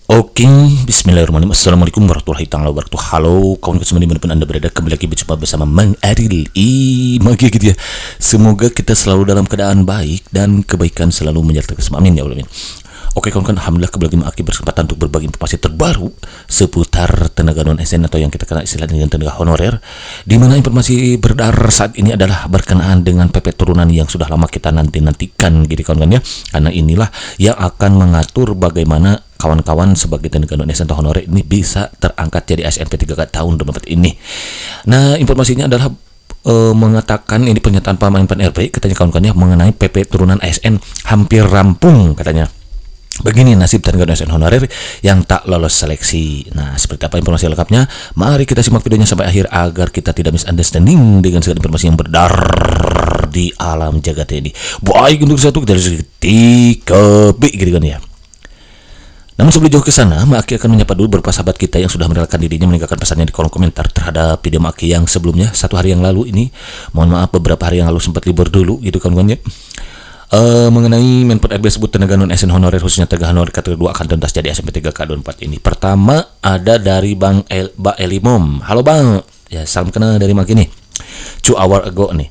Oke, bismillahirrahmanirrahim. Assalamualaikum warahmatullahi taala wabarakatuh. Halo kawan semua dimanapun anda berada, kembali lagi berjumpa bersama Mang Adil Magi gitu ya. Semoga kita selalu dalam keadaan baik dan kebaikan selalu menyertai kita. Amin ya Allah. Oke kawan-kawan, alhamdulillah kembali lagi berkesempatan untuk berbagi informasi terbaru seputar tenaga non SN atau yang kita kenal istilah dengan tenaga honorer, di mana informasi beredar saat ini adalah berkenaan dengan PP turunan yang sudah lama kita nantikan gitu kawan-kawan ya. Karena inilah yang akan mengatur bagaimana kawan-kawan sebagai tenaga non SN atau honorer ini bisa terangkat jadi ASNP 3 tahun 2024 ini. Nah, informasinya adalah mengatakan ini pernyataan Pak Menpan RB katanya kawan-kawannya mengenai PP turunan ASN hampir rampung katanya. Begini nasib tenaga non SN honorer yang tak lolos seleksi. Nah, seperti apa informasi lengkapnya? Mari kita simak videonya sampai akhir agar kita tidak misunderstanding dengan segala informasi yang beredar di alam jagat ini. Baik, untuk satu kita harus tiga gitu kan ya. Namun sebelum jauh ke sana, Maki akan menyapa dulu beberapa sahabat kita yang sudah merelakan dirinya meninggalkan pesannya di kolom komentar terhadap video Maki yang sebelumnya, 1 hari yang lalu ini. Mohon maaf beberapa hari yang lalu sempat libur dulu gitu kawan-kawan ya. Mengenai Menpan RB sebut tenaga non SN honorer khususnya tenaga honorer kategori 2 akan tuntas jadi ASNP 3K24 ini. Pertama ada dari Bang Elimom. Halo Bang, ya salam kenal dari Maki nih. 2 hour ago nih.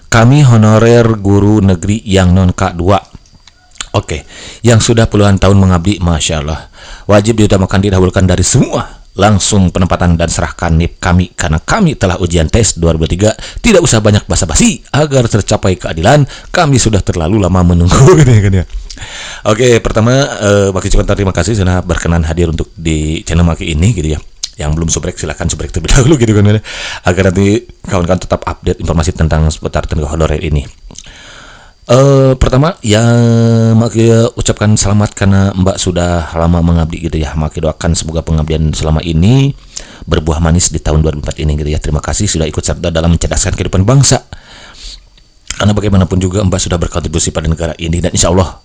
Kami honorer guru negeri yang non K2. Oke, yang sudah puluhan tahun mengabdi, Masya Allah. Wajib diutamakan didahulukan dari semua. Langsung penempatan dan serahkan NIP kami karena kami telah ujian tes 2023. Tidak usah banyak basa-basi agar tercapai keadilan. Kami sudah terlalu lama menunggu. Oke, pertama Maki ucapkan terima kasih sudah berkenan hadir untuk di channel Maki ini gitu ya. Yang belum subrek silahkan subrek terlebih dahulu gitu kan ya. Agar nanti kawan-kawan tetap update informasi tentang seputar tenaga honorer ini. Pertama ya Maki ucapkan selamat karena Mbak sudah lama mengabdi gitu ya. Maki doakan semoga pengabdian selama ini berbuah manis di tahun 2004 ini gitu ya. Terima kasih sudah ikut serta dalam mencerdaskan kehidupan bangsa. Karena bagaimanapun juga Mbak sudah berkontribusi pada negara ini dan insya Allah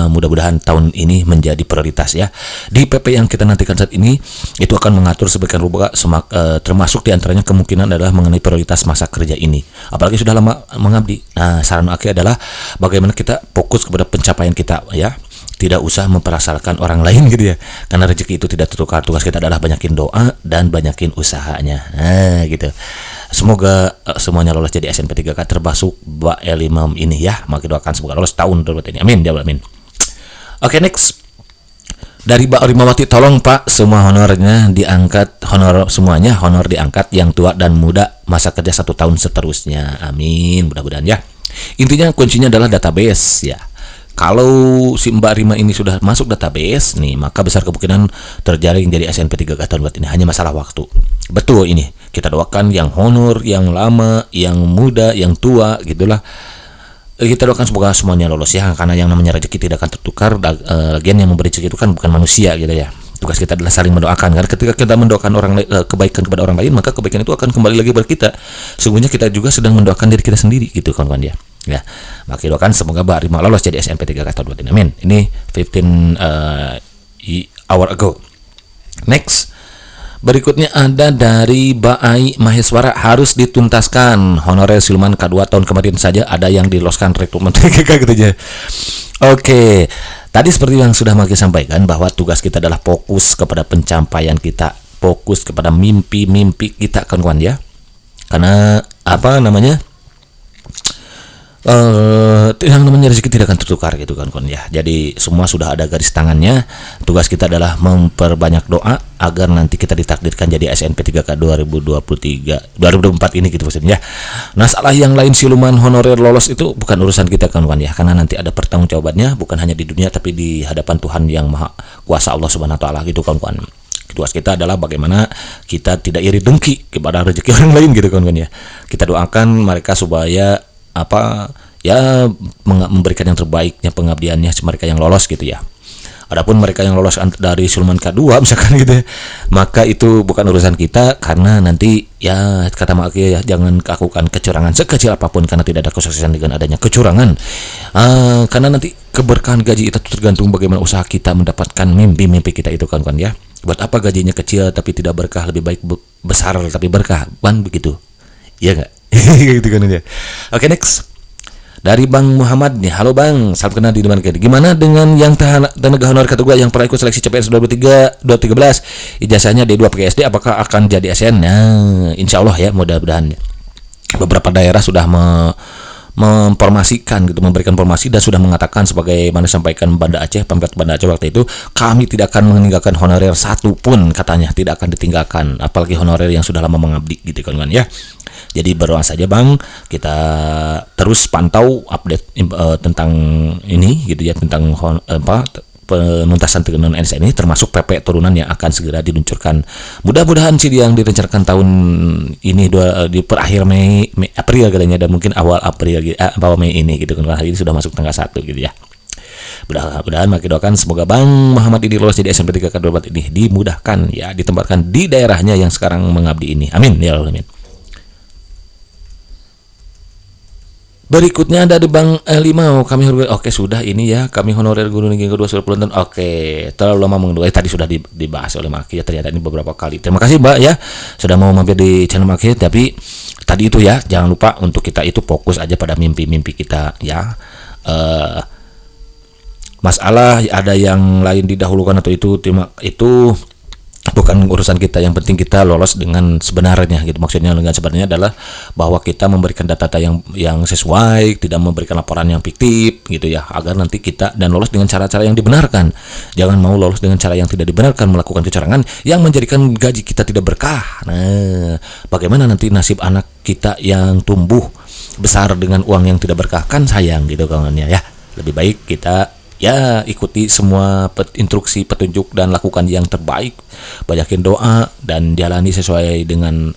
mudah-mudahan tahun ini menjadi prioritas ya. Di PP yang kita nantikan saat ini itu akan mengatur sebagian rupa termasuk diantaranya kemungkinan adalah mengenai prioritas masa kerja ini. Apalagi sudah lama mengabdi. Nah, saran akhir adalah bagaimana kita fokus kepada pencapaian kita ya. Tidak usah memperasalkan orang lain gitu ya. Karena rezeki itu tidak tertukar. Tugas kita adalah banyakin doa dan banyakin usahanya. Nah, gitu. Semoga semuanya lolos jadi ASNP 3K termasuk Mbak Elimam ini ya. Maka doakan semoga lolos tahun 2024 ini. Amin ya Allah, amin. Oke, next. Dari Mbak Rimawati, tolong Pak semua honornya diangkat, semuanya honor diangkat yang tua dan muda masa kerja 1 tahun seterusnya. Amin, mudah-mudahan ya. Intinya kuncinya adalah database ya. Kalau si Mbak Rima ini sudah masuk database nih, maka besar kemungkinan terjaring jadi ASNP 3K tahun ini. Hanya masalah waktu. Betul ini. Kita doakan yang honor, yang lama, yang muda, yang tua gitulah. Kita doakan semoga semuanya lolos ya, karena yang namanya rezeki tidak akan tertukar. Lagian yang memberi rezeki itu kan bukan manusia gitu ya. Tugas kita adalah saling mendoakan. Karena ketika kita mendoakan orang kebaikan kepada orang lain, maka kebaikan itu akan kembali lagi kepada kita. Sungguhnya kita juga sedang mendoakan diri kita sendiri gitu kawan-kawan ya. Ya, maka doakan semoga Mbak Rima lolos jadi ASNP 3K tahun 2024. Amin. Ini 15 hour ago. Next. Berikutnya ada dari Baai Maheswara, harus dituntaskan honorer siluman K2 tahun kemarin saja ada yang diloloskan rekrutmen gitu aja. Oke, tadi seperti yang sudah Maki sampaikan bahwa tugas kita adalah fokus kepada pencapaian kita, fokus kepada mimpi-mimpi kita kawan-kawan ya. Karena apa namanya? Yang namanya rezeki tidak akan tertukar gitu kan ya. Jadi semua sudah ada garis tangannya. Tugas kita adalah memperbanyak doa agar nanti kita ditakdirkan jadi ASNP 3K 2024 ini gitu maksudnya. Masalah yang lain siluman honorer lolos itu bukan urusan kita kan ya. Karena nanti ada pertanggungjawabannya bukan hanya di dunia tapi di hadapan Tuhan yang Maha Kuasa Allah Subhanahu wa taala gitu kan. Tugas kita adalah bagaimana kita tidak iri dengki kepada rezeki orang lain gitu kan ya. Kita doakan mereka supaya memberikan yang terbaiknya pengabdiannya mereka yang lolos gitu ya. Adapun mereka yang lolos dari siluman K2 misalkan gitu ya, maka itu bukan urusan kita karena nanti ya kata Maki ya jangan lakukan kecurangan sekecil apapun karena tidak ada kesuksesan dengan adanya kecurangan. Karena nanti keberkahan gaji itu tergantung bagaimana usaha kita mendapatkan mimpi-mimpi kita itu kan ya. Buat apa gajinya kecil tapi tidak berkah, lebih baik besar tapi berkah, kan begitu. Iya enggak? Gitu kan ya. Oke, next. Dari Bang Muhammad nih, halo Bang, salam kenal di depan kita. Gimana dengan yang tenaga honorer kategori yang pernah ikut seleksi CPNS 2013, ijazahnya D2 PGSD, apakah akan jadi ASN? Nah, insya Allah ya, mudah-mudahan. Beberapa daerah sudah memformasikan gitu, memberikan informasi dan sudah mengatakan sebagaimana sampaikan Banda Aceh, Pemkot Banda Aceh waktu itu, kami tidak akan meninggalkan honorer satu pun, katanya tidak akan ditinggalkan, apalagi honorer yang sudah lama mengabdi gitu kan ya. Jadi berdoa saja Bang, kita terus pantau update tentang ini gitu ya, tentang penuntasan non ASN ini, termasuk PP turunan yang akan segera diluncurkan. Mudah-mudahan sih yang direncanakan tahun ini di akhir April katanya, dan mungkin awal Mei ini gitu kan. Hari ini sudah masuk tanggal 1 gitu ya. Mudah-mudahan makin doakan semoga Bang Muhammad ini lolos jadi ASN P3K ini dimudahkan ya, ditempatkan di daerahnya yang sekarang mengabdi ini. Amin ya Allah, amin. Berikutnya ada di Bang Limau, kami oke sudah ini ya, kami honorer guru tinggi kedua sudah penonton. Oke, terlalu lama menunggu. Tadi sudah dibahas oleh Maki ya, ternyata ini beberapa kali. Terima kasih Mbak ya sudah mau mampir di channel Maki. Tapi tadi itu ya, jangan lupa untuk kita itu fokus aja pada mimpi-mimpi kita ya. Masalah ada yang lain didahulukan atau itu bukan urusan kita, yang penting kita lolos dengan sebenarnya gitu. Maksudnya dengan sebenarnya adalah bahwa kita memberikan data-data yang sesuai, tidak memberikan laporan yang fiktif gitu ya, agar nanti kita dan lolos dengan cara-cara yang dibenarkan. Jangan mau lolos dengan cara yang tidak dibenarkan, melakukan kecurangan yang menjadikan gaji kita tidak berkah. Nah, bagaimana nanti nasib anak kita yang tumbuh besar dengan uang yang tidak berkah, kan sayang gitu kawannya ya. Lebih baik kita ya ikuti semua instruksi, petunjuk, dan lakukan yang terbaik. Banyakin doa dan jalani sesuai dengan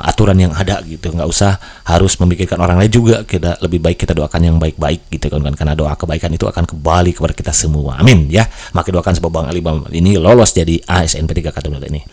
aturan yang ada gitu. Nggak usah harus memikirkan orang lain juga. Kita lebih baik kita doakan yang baik-baik gitu kan, karena doa kebaikan itu akan kembali kepada kita semua. Amin ya. Maka doakan sebab Bang Ali ini lolos jadi ASN P3K ini.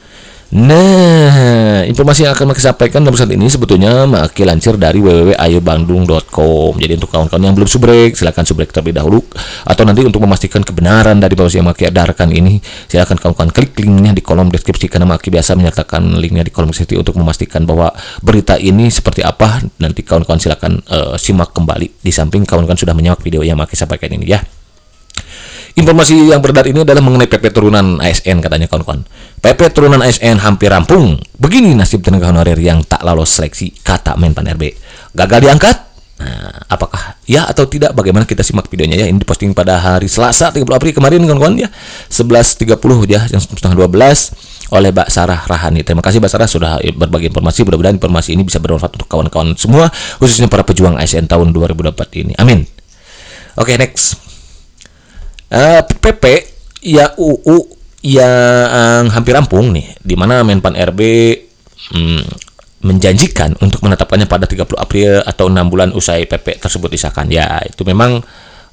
Nah, informasi yang akan Maki sampaikan dalam saat ini sebetulnya Maki lansir dari www.ayobandung.com. Jadi untuk kawan-kawan yang belum subrek, silakan subrek terlebih dahulu. Atau nanti untuk memastikan kebenaran dari informasi yang Maki edarkan ini, silakan kawan-kawan klik linknya di kolom deskripsi, karena Maki biasa menyertakan linknya di kolom deskripsi untuk memastikan bahwa berita ini seperti apa. Nanti kawan-kawan silakan simak kembali di samping kawan-kawan sudah menyimak video yang Maki sampaikan ini ya. Informasi yang beredar ini adalah mengenai PP turunan ASN katanya kawan-kawan. PP turunan ASN hampir rampung. Begini nasib tenaga honorer yang tak lolos seleksi, kata Menpan RB. Gagal diangkat? Nah, apakah ya atau tidak? Bagaimana kita simak videonya ya. Ini diposting pada hari Selasa 30 April kemarin kawan-kawan ya. 11.30 ya, jam setengah 12 oleh Mbak Sarah Rahani. Terima kasih Mbak Sarah sudah berbagi informasi. Mudah-mudahan informasi ini bisa bermanfaat untuk kawan-kawan semua, khususnya para pejuang ASN tahun 2024 ini. Amin. Oke, next. PP ya UU yang hampir rampung nih, di mana Menpan RB menjanjikan untuk menetapkannya pada 30 April atau 6 bulan usai PP tersebut disahkan. Ya, itu memang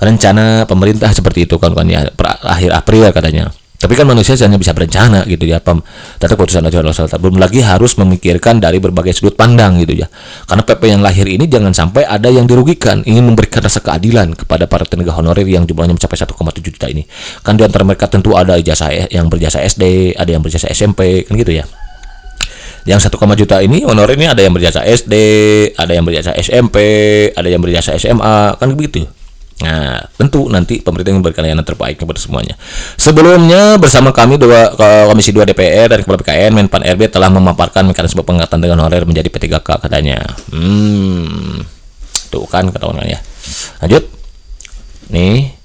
rencana pemerintah seperti itu kawan-kawan ya, akhir April katanya. Tapi kan manusia hanya bisa berencana gitu ya, tetap keputusan nasional belum lagi harus memikirkan dari berbagai sudut pandang gitu ya. Karena PP yang lahir ini jangan sampai ada yang dirugikan, ingin memberikan rasa keadilan kepada para tenaga honorer yang jumlahnya mencapai 1,7 juta ini. Kan di antara mereka tentu ada ijazah yang berjasa SD, ada yang berjasa SMP, kan gitu ya. Yang 1, juta ini honorer ini ada yang berjasa SD, ada yang berjasa SMP, ada yang berjasa SMA, kan begitu. Nah, tentu nanti pemerintah memberikan layanan terbaik kepada semuanya. Sebelumnya bersama kami Komisi 2 DPR dan Kepala BKN, Menpan RB telah memaparkan mekanisme pengangkatan tenaga honorer menjadi P3K katanya. Tuh kan ketahuan ya. Lanjut. Nih,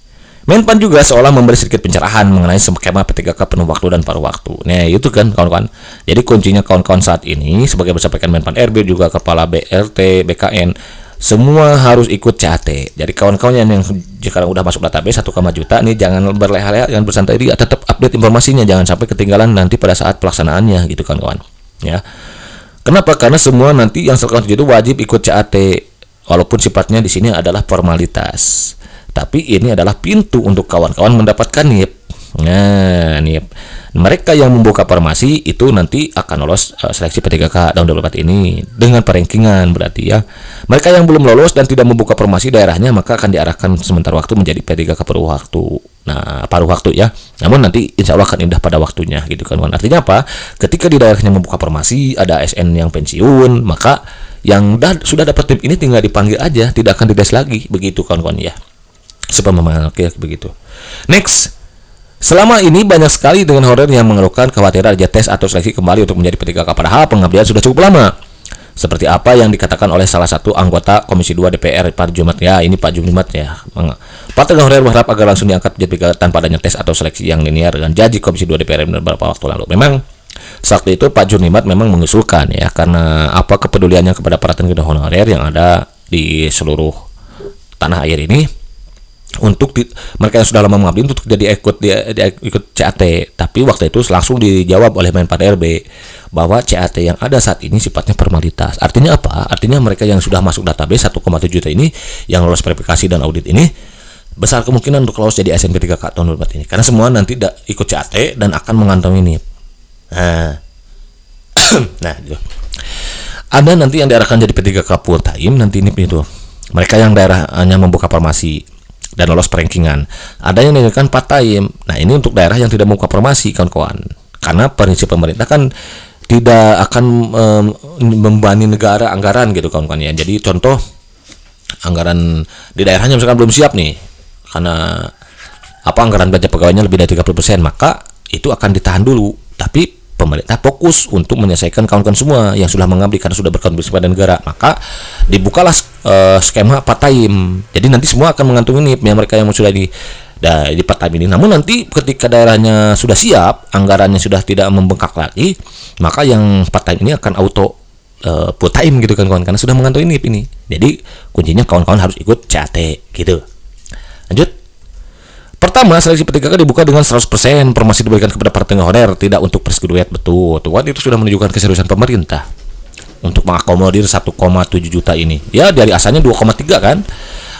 Menpan juga seolah memberi sedikit pencerahan mengenai skema P3K penuh waktu dan paruh waktu. Nah, itu kan kawan-kawan. Jadi kuncinya kawan-kawan saat ini sebagai disampaikan Menpan RB juga Kepala BRT BKN, semua harus ikut CAT. Jadi kawan-kawan yang sekarang udah masuk database 1, juta nih, jangan berleha-leha, jangan bersantai dia, tetap update informasinya, jangan sampai ketinggalan nanti pada saat pelaksanaannya gitu kawan-kawan. Ya. Kenapa? Karena semua nanti yang 1,7 itu wajib ikut CAT, walaupun sifatnya di sini adalah formalitas. Tapi ini adalah pintu untuk kawan-kawan mendapatkan NIP. Nah, NIP. Mereka yang membuka farmasi itu nanti akan lolos seleksi P3K tahun 2024 ini dengan perankingan berarti ya. Mereka yang belum lolos dan tidak membuka farmasi daerahnya maka akan diarahkan sementara waktu menjadi P3K penuh waktu. paruh waktu ya. Namun nanti insya Allah akan indah pada waktunya gitu kan. Artinya apa? Ketika di daerahnya membuka formasi, ada ASN yang pensiun, maka yang sudah dapat tim ini tinggal dipanggil aja, tidak akan dites lagi, begitu kawan-kawan ya. Oke, begitu. Next, selama ini banyak sekali dengan honorer yang mengeluhkan kekhawatiran ada tes atau seleksi kembali untuk menjadi P3K, padahal pengabdian sudah cukup lama. Seperti apa yang dikatakan oleh salah satu anggota Komisi 2 DPR, Pak Jumat ya, ini Pak Jumat ya. Partai honorer berharap agar langsung diangkat menjadi P3K tanpa adanya tes atau seleksi yang linear dengan janji Komisi 2 DPR beberapa waktu lalu. Memang saat itu Pak Junimat memang mengusulkan ya, karena apa kepeduliannya kepada para tenaga honorer yang ada di seluruh tanah air ini, untuk mereka yang sudah lama mengabdi untuk jadi ikut CAT. Tapi waktu itu langsung dijawab oleh Menpan RB bahwa CAT yang ada saat ini sifatnya formalitas. Artinya apa? Artinya mereka yang sudah masuk database 1,7 juta ini yang lolos verifikasi dan audit ini besar kemungkinan untuk lolos jadi ASN P3K tahun 2024 ini, karena semua nanti ikut CAT dan akan mengantongi NIP. Nah gitu. Ada nanti yang diarahkan jadi P3K full time nanti NIP itu, mereka yang daerahnya membuka formasi dan lolos perankingan. Ada yang diarahkan part time. Nah ini untuk daerah yang tidak membuka formasi kawan-kawan, karena prinsip pemerintah kan tidak akan membebani negara anggaran gitu kawan-kawan ya. Jadi contoh anggaran di daerahnya misalkan belum siap nih, karena anggaran belanja pegawainya lebih dari 30%, maka itu akan ditahan dulu. Tapi pemerintah fokus untuk menyelesaikan kawan-kawan semua yang sudah mengabdi karena sudah berkontribusi pada negara, maka dibukalah skema part time. Jadi nanti semua akan mengantungi NIP mereka yang sudah di part time ini. Namun nanti ketika daerahnya sudah siap, anggarannya sudah tidak membengkak lagi, maka yang part time ini akan auto full time gitu kan kawan, karena sudah mengantungi NIP ini. Jadi kuncinya kawan-kawan harus ikut CAT gitu. Lanjut. Pertama, seleksi P3K dibuka dengan 100% formasi diberikan kepada para tenaga honorer, tidak untuk fresh graduate. Betul, tuan itu sudah menunjukkan keseriusan pemerintah untuk mengakomodir 1,7 juta ini. Ya dari asalnya 2,3 kan,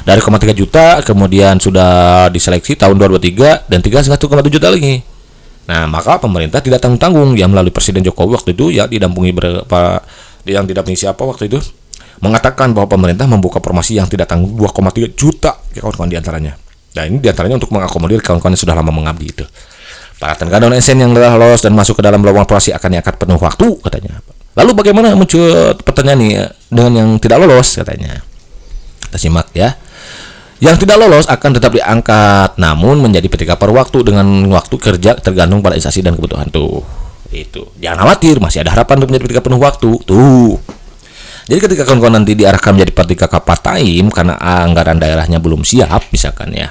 dari 0,3 juta kemudian sudah diseleksi tahun 2023 dan 3,1 juta lagi. Nah maka pemerintah tidak tanggung-tanggung yang melalui Presiden Jokowi waktu itu ya didampingi siapa waktu itu, mengatakan bahwa pemerintah membuka formasi yang tidak tanggung 2,3 juta ya kawan-kawan diantaranya. Nah ini diantaranya untuk mengakomodir kawan-kawan yang sudah lama mengabdi itu. Para tenaga non ASN yang telah lolos dan masuk ke dalam lowongan formasi akan diangkat penuh waktu katanya. Lalu bagaimana muncul pertanyaan nih dengan yang tidak lolos katanya. Kita simak ya. Yang tidak lolos akan tetap diangkat, namun menjadi P3K paruh waktu dengan waktu kerja tergantung pada instansi dan kebutuhan tuh. Itu. Jangan khawatir, masih ada harapan untuk menjadi P3K penuh waktu tuh. Jadi ketika kawan-kawan nanti diarahkan menjadi P3K part time karena anggaran daerahnya belum siap misalkan ya,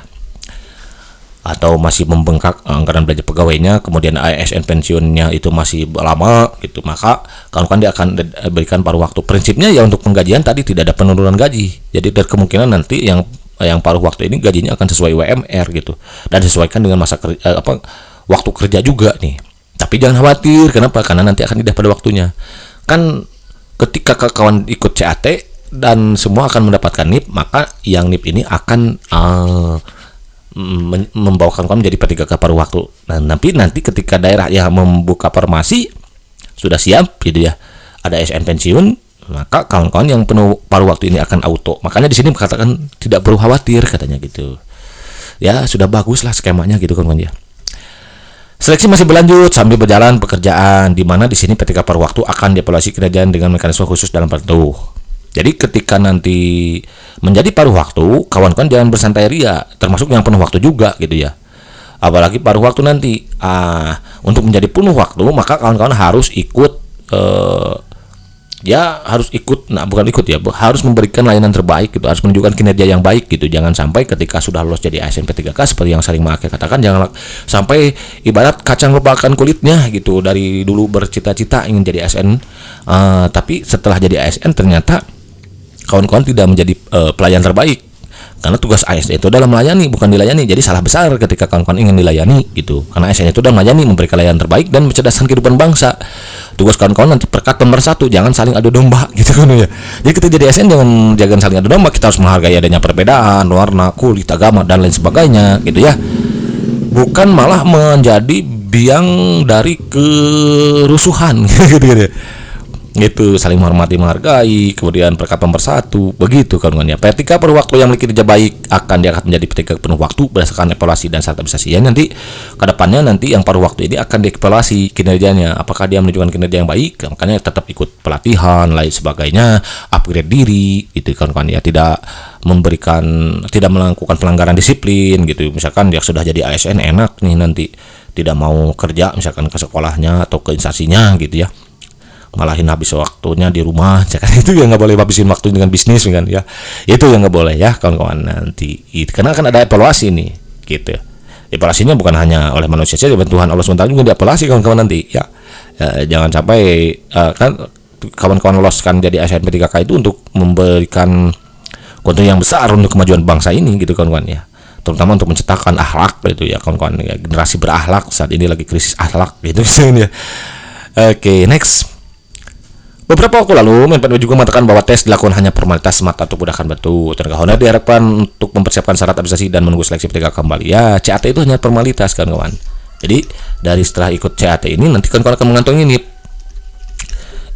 atau masih membengkak anggaran belanja pegawainya, kemudian ASN pensiunnya itu masih lama gitu, maka kawan-kawan dia akan berikan paruh waktu. Prinsipnya ya untuk penggajian tadi tidak ada penurunan gaji. Jadi ada kemungkinan nanti yang paruh waktu ini gajinya akan sesuai UMR gitu dan disesuaikan dengan masa waktu kerja juga nih. Tapi jangan khawatir, kenapa? Karena nanti akan indah pada waktunya. Kan ketika kawan ikut CAT dan semua akan mendapatkan NIP, maka yang NIP ini akan membawa kawan menjadi P3K paruh waktu. Nah, nanti ketika daerah yang membuka formasi sudah siap gitu ya, ada ASN pensiun, maka kawan-kawan yang penuh paruh waktu ini akan auto. Makanya di sini katakan tidak perlu khawatir katanya gitu. Ya, sudah bagus lah skemanya gitu kawan-kawan ya. Seleksi masih berlanjut sambil berjalan pekerjaan, di mana di sini P3K paruh waktu akan dievaluasi kinerja dengan mekanisme khusus dalam tertentu. Jadi ketika nanti menjadi paruh waktu, kawan-kawan jangan bersantai ria, termasuk yang penuh waktu juga gitu ya. Apalagi paruh waktu nanti, untuk menjadi penuh waktu maka kawan-kawan harus ikut harus memberikan layanan terbaik gitu, harus menunjukkan kinerja yang baik gitu. Jangan sampai ketika sudah lolos jadi ASN P3K seperti yang sering Mak katakan, jangan sampai ibarat kacang lupakan kulitnya gitu. Dari dulu bercita-cita ingin jadi ASN, tapi setelah jadi ASN ternyata kawan-kawan tidak menjadi pelayan terbaik. Karena tugas ASN itu adalah melayani, bukan dilayani. Jadi salah besar ketika kawan-kawan ingin dilayani gitu. Karena ASN itu adalah melayani, memberikan layanan terbaik dan mencerdaskan kehidupan bangsa. Tugas kawan-kawan nanti perkat nomor 1, jangan saling adu domba gitu kan ya. Jadi kita jadi ASN jangan saling adu domba, kita harus menghargai adanya perbedaan warna, kulit, agama dan lain sebagainya gitu ya. Bukan malah menjadi biang dari kerusuhan gitu ya. gitu, saling menghormati menghargai, kemudian perkataan bersatu, begitu kawan-kawan ya. Ketika penuh waktu yang memiliki kerja baik akan menjadi ketika penuh waktu berdasarkan evaluasi dan stabilisasi. Ya, nanti kedepannya nanti yang paruh waktu ini akan dievaluasi kinerjanya, apakah dia menunjukkan kinerja yang baik, makanya tetap ikut pelatihan lain sebagainya, upgrade diri gitu kawan-kawan ya, tidak melakukan pelanggaran disiplin gitu. Misalkan dia sudah jadi ASN enak nih, nanti tidak mau kerja misalkan ke sekolahnya atau ke instansinya gitu ya, malahin habis waktunya di rumah, itu yang nggak boleh, habisin waktu dengan bisnis kan ya, itu yang nggak boleh ya kawan-kawan nanti. Karena kan ada evaluasi nih gitu. Evaluasinya bukan hanya oleh manusia saja, Tuhan Allah SWT juga dievaluasi kawan-kawan nanti ya. Jangan sampai kan kawan-kawan lolos kan jadi ASN P3K itu untuk memberikan kontribusi yang besar untuk kemajuan bangsa ini gitu kawan-kawan ya, terutama untuk menciptakan akhlak gitu ya kawan-kawan ya, generasi berakhlak saat ini lagi krisis akhlak gitu ya. Oke, next. Beberapa waktu lalu, Menpan juga mengatakan bahwa tes dilakukan hanya formalitas semata untuk mudahkan batu. Tenaga honor diharapkan untuk mempersiapkan syarat administrasi dan menunggu seleksi P3K kembali. Ya, CAT itu hanya formalitas kan kawan. Jadi dari setelah ikut CAT ini nanti kan kawan akan mengantongi NIP.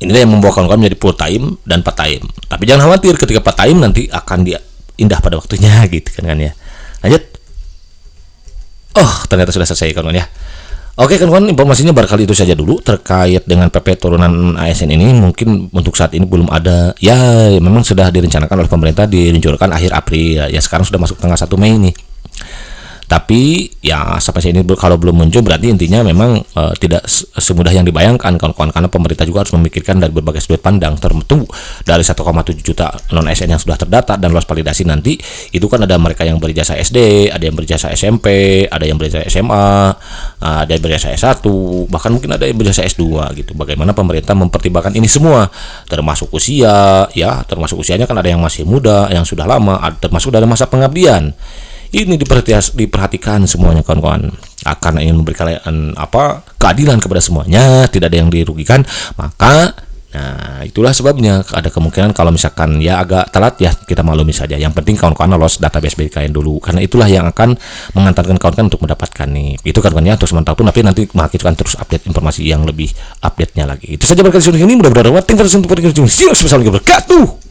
Inilah yang membawa kawan menjadi full time dan part time. Tapi jangan khawatir, ketika part time nanti akan indah pada waktunya gitu kan ya. Lanjut. Oh, ternyata sudah selesai kawan ya. Oke kawan-kawan, informasinya barangkali itu saja dulu terkait dengan PP turunan ASN ini. Mungkin untuk saat ini belum ada, ya memang sudah direncanakan oleh pemerintah diluncurkan akhir April ya, sekarang sudah masuk tanggal 1 Mei nih. Tapi ya sampai saat ini kalau belum muncul berarti intinya memang tidak semudah yang dibayangkan kawan-kawan, karena pemerintah juga harus memikirkan dari berbagai sudut pandang, tertentu dari 1,7 juta non ASN yang sudah terdata dan lolos validasi nanti. Itu kan ada mereka yang berijazah SD, ada yang berijazah SMP, ada yang berijazah SMA, ada yang berijazah S1, bahkan mungkin ada yang berijazah S2 gitu. Bagaimana pemerintah mempertimbangkan ini semua, termasuk usia ya, termasuk usianya kan ada yang masih muda, yang sudah lama, termasuk dari masa pengabdian. Ini diperhatikan semuanya kawan-kawan, akan ingin memberikan keadilan kepada semuanya, tidak ada yang dirugikan. Maka nah itulah sebabnya ada kemungkinan kalau misalkan ya agak telat ya kita maklumi saja. Yang penting kawan-kawan lolos database BKN dulu, karena itulah yang akan mengantarkan kawan-kawan untuk mendapatkan nih. Itu kawan-kawannya untuk sementara pun, tapi nanti akan terus update informasi yang lebih update-nya lagi. Itu saja berkat ini, mudah-mudahan tinggal untuk berkat. Assalamualaikum warahmatullahi wabarakatuh.